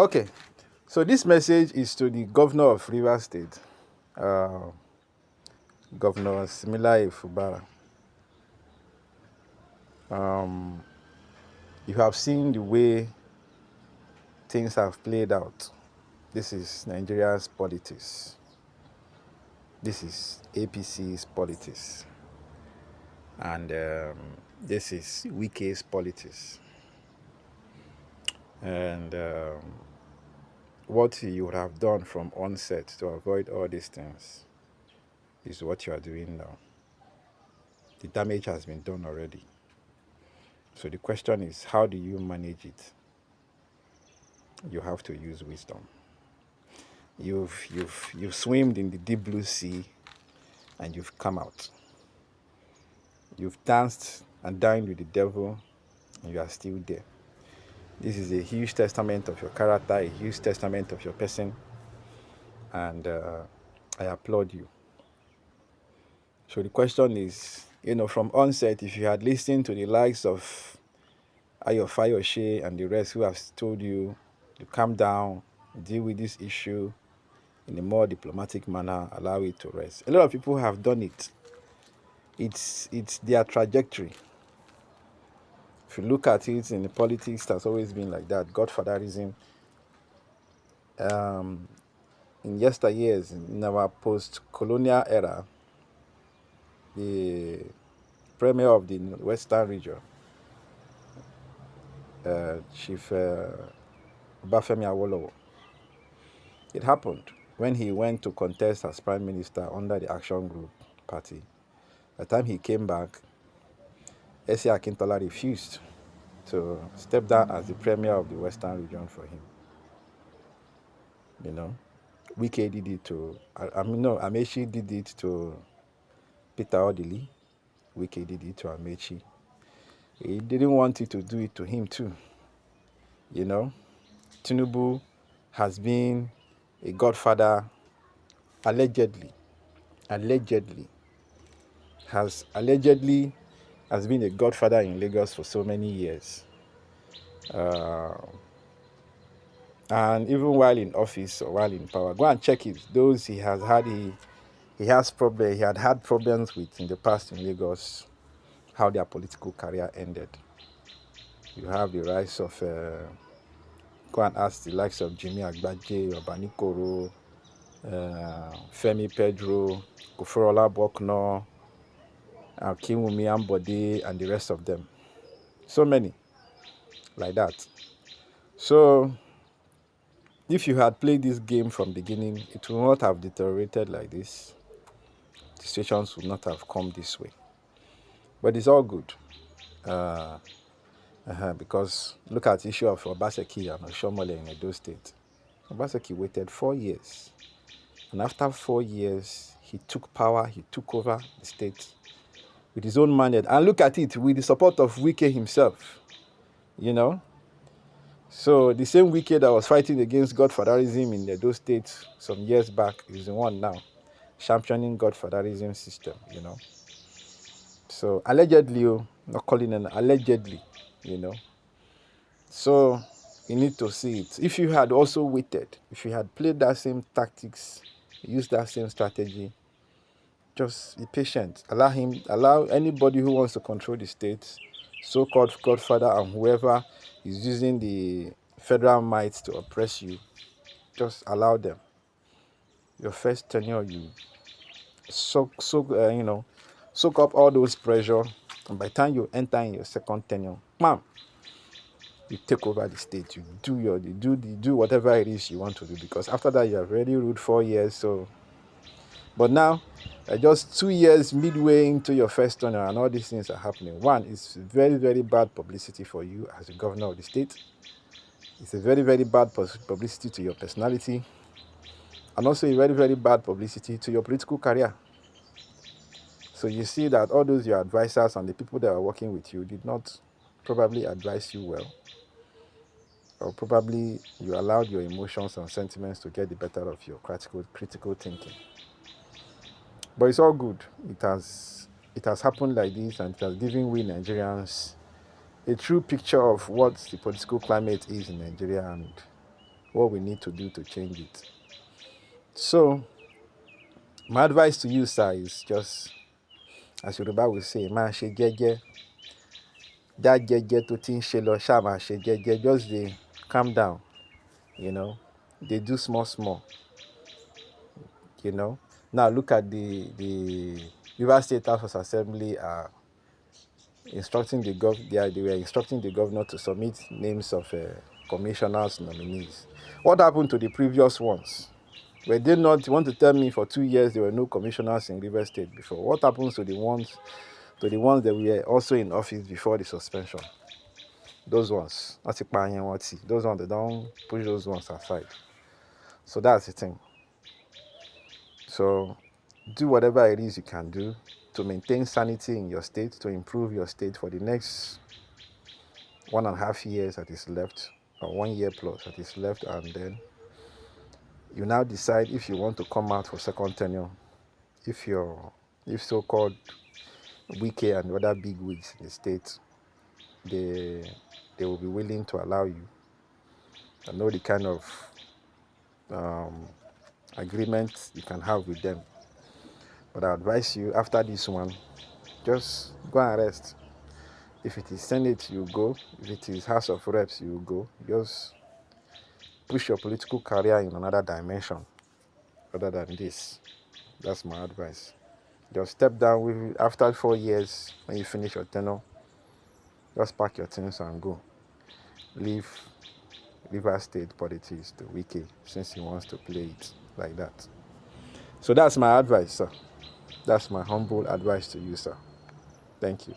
Okay, so this message is to the governor of Rivers State, Governor Similaye Fubara. You have seen the way things have played out. This is Nigeria's politics. This is APC's politics. And this is Wike's politics. And what you would have done from onset to avoid all these things is what you are doing now. The damage has been done already. So the question is, how do you manage it? You have to use wisdom. You've swimmed in the deep blue sea and you've come out. You've danced and dined with the devil and you are still there. This is a huge testament of your character, a huge testament of your person, and I applaud you. So the question is, from onset, if you had listened to the likes of Ayo Fayoshe and the rest who have told you to calm down, deal with this issue in a more diplomatic manner, allow it to rest. A lot of people have done it. It's their trajectory. If you look at it in the politics, that's always been like that. Godfatherism. In yesteryears, in our post-colonial era, the premier of the Western region, Chief Obafemi Awolowo, it happened when he went to contest as prime minister under the Action Group party. By the time he came back, S.A. Akintola refused to step down as the premier of the Western region for him. Wike did it to, Amechi did it to Peter Odili. Wike did it to Amechi. He didn't want it to do it to him too. Tinubu has been a godfather, allegedly has been a godfather in Lagos for so many years. And even while in office or while in power, go and check it. Those he had problems with in the past in Lagos, how their political career ended. You have the rise of, go and ask the likes of Jimmy Agbaje, Obani Koro, Femi Pedro, Koforola Bokno, Kinwumi Ambode, and the rest of them. So many like that. So if you had played this game from beginning, it would not have deteriorated like this. The situations would not have come this way. But it's all good. Because look at the issue of Obaseki and Oshomole in Edo State. Obaseki waited 4 years. And after 4 years, he took power, he took over the state with his own mandate. And look at it, with the support of Wike himself. So the same Wike that was fighting against godfatherism in Edo State some years back is the one now championing godfatherism system, So allegedly, not calling it allegedly, So you need to see it. If you had also waited, if you had played that same tactics, used that same strategy, just be patient. Allow anybody who wants to control the state, so-called godfather and whoever is using the federal might to oppress you, just allow them. Your first tenure, you soak up all those pressure, and by the time you enter in your second tenure, you take over the state. You do whatever it is you want to do, because after that you have already ruled 4 years. So, but now, just 2 years midway into your first tenure, and all these things are happening. One, it's very, very bad publicity for you as the governor of the state. It's a very, very bad publicity to your personality, and also a very, very bad publicity to your political career. So you see that all those your advisors and the people that are working with you did not probably advise you well, or probably you allowed your emotions and sentiments to get the better of your critical thinking. But it's all good. It has happened like this, and it has given we Nigerians a true picture of what the political climate is in Nigeria and what we need to do to change it. So, my advice to you, sir, is just, as Yoruba will say, máa ṣe jẹ́jẹ́, that jẹ́jẹ́ tó ti ń ṣe lọ ṣáà máa ṣe jẹ́jẹ́, just dey calm down, they do small, Now look at the Rivers State House of Assembly are instructing the they were instructing the governor to submit names of commissioners nominees. What happened to the previous ones? Were they not, you want to tell me for 2 years there were no commissioners in Rivers State before? What happens to the ones that were also in office before the suspension? Those ones, those ones, they don't push those ones aside. So that's the thing. So do whatever it is you can do to maintain sanity in your state, to improve your state for the next 1.5 years that is left, or 1 year plus that is left, and then you now decide if you want to come out for second tenure. If so-called Wike and other big wigs in the state, they will be willing to allow you. I know the kind of agreement you can have with them. But I advise you, after this one, just go and rest. If it is Senate, you go. If it is House of Reps, you go. Just push your political career in another dimension other than this. That's my advice. Just step down after 4 years, when you finish your tenure. Just pack your things and go. Leave Rivers State politics to Wike, since he wants to play it like that. So that's my advice, sir. That's my humble advice to you, sir. Thank you.